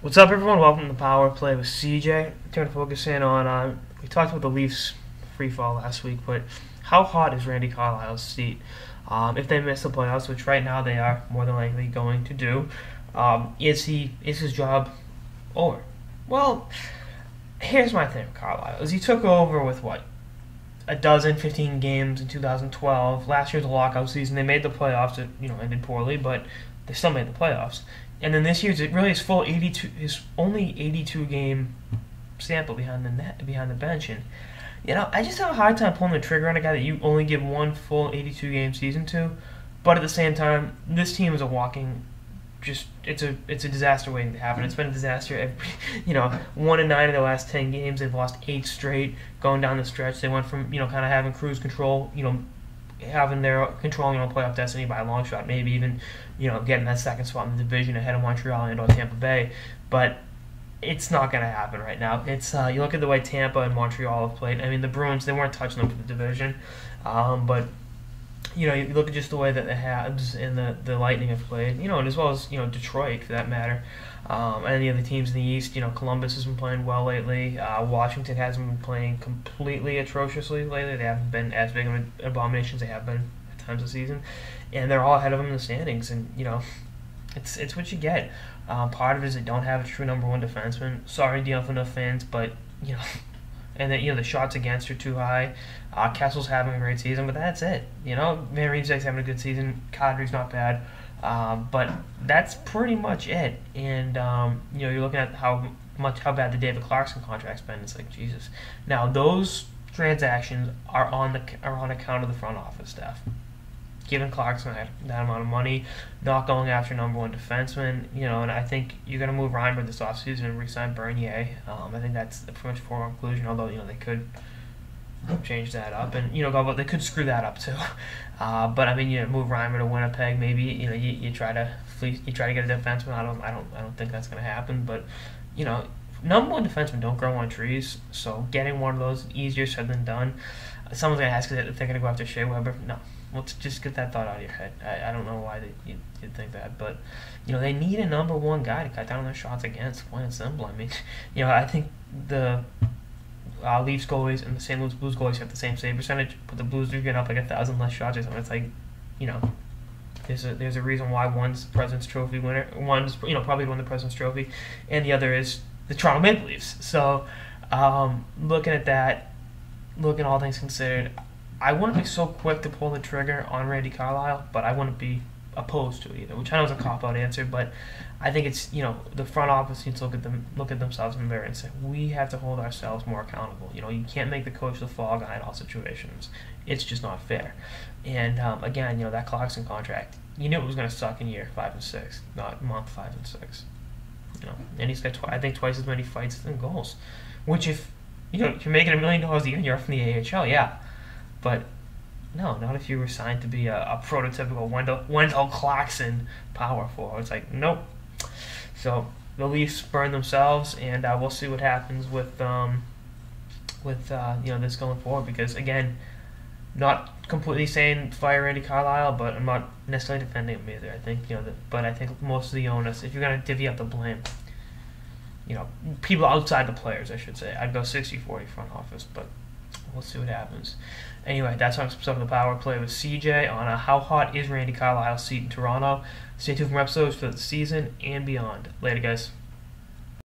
What's up, everyone? Welcome to Power Play with CJ. Trying to focus in on, we talked about the Leafs free fall last week, but how hot is Randy Carlyle's seat? If they miss the playoffs, which right now they are more than likely going to do, is his job over? Well, here's my thing with Carlyle. Is he took over with what? 15 games in 2012. Last year's a lockout season. They made the playoffs. It ended poorly, but they still made the playoffs. And then this year's it really is full 82. His only 82 game sample behind the bench, and I just have a hard time pulling the trigger on a guy that you only give one full 82 game season to. But at the same time, this team is a walking. It's a disaster waiting to happen. It's been a disaster. 1-9 in their last 10 games. They've lost 8 straight going down the stretch. They went from kind of having cruise control, having their controlling playoff destiny by a long shot, maybe even getting that second spot in the division ahead of Montreal and or Tampa Bay. But it's not going to happen right now. It's you look at the way Tampa and Montreal have played. I mean, the Bruins, they weren't touching them for the division, but you look at just the way that the Habs and the Lightning have played, and as well as Detroit for that matter, and the other teams in the East. Columbus has been playing well lately. Washington hasn't been playing completely atrociously lately. They haven't been as big of an abomination as they have been at times this season, and they're all ahead of them in the standings. And it's what you get. Part of it is they don't have a true number one defenseman. Sorry, dealing with enough fans, but and then the shots against are too high. Kessel's having a great season, but that's it. Van Riemsdyk's having a good season. Kadri's not bad, but that's pretty much it. And you're looking at how bad the David Clarkson contract's been. It's like Jesus. Now those transactions are on account of the front office staff. Giving Clarkson that amount of money, not going after number one defenseman, and I think you're going to move Reimer this offseason and re-sign Bernier. I think that's pretty much for conclusion, although, they could change that up, and, they could screw that up too. But, I mean, move Reimer to Winnipeg, maybe, you try to get a defenseman. I don't think that's going to happen, but, number one defensemen don't grow on trees, so getting one of those easier said than done. Someone's going to ask if they're going to go after Shea Weber. No. Let's just get that thought out of your head. I don't know why you'd think that, but they need a number one guy to cut down their shots against. Plain and simple. I mean, I think the Leafs goalies and the St. Louis Blues goalies have the same save percentage, but the Blues are getting up like 1,000 less shots or something. It's like, there's a reason why one's President's Trophy winner, one's probably won the President's Trophy, and the other is the Toronto Maple Leafs. So, looking at that, looking all things considered, I wouldn't be so quick to pull the trigger on Randy Carlyle, but I wouldn't be opposed to it either, which I know is a cop-out answer, but I think it's, the front office needs to look at themselves in the mirror and say, we have to hold ourselves more accountable. You can't make the coach the fall guy in all situations. It's just not fair. And, again, that Clarkson contract, you knew it was going to suck in year 5 and 6, not month 5 and 6. And he's got, I think, twice as many fights than goals, which if, you're making $1 million a year and you're from the AHL, yeah. But no, not if you were signed to be a prototypical Wendell Clarkson power forward. It's like, nope. So the Leafs burn themselves, and we'll see what happens with this going forward. Because again, not completely saying fire Randy Carlyle, but I'm not necessarily defending him either. I think but I think most of the onus, if you're gonna divvy up the blame, people outside the players, I should say, I'd go 60-40 front office, but we'll see what happens. Anyway, that's on some of the Power Play with CJ on how hot is Randy Carlyle's seat in Toronto. Stay tuned for more episodes for the season and beyond. Later, guys.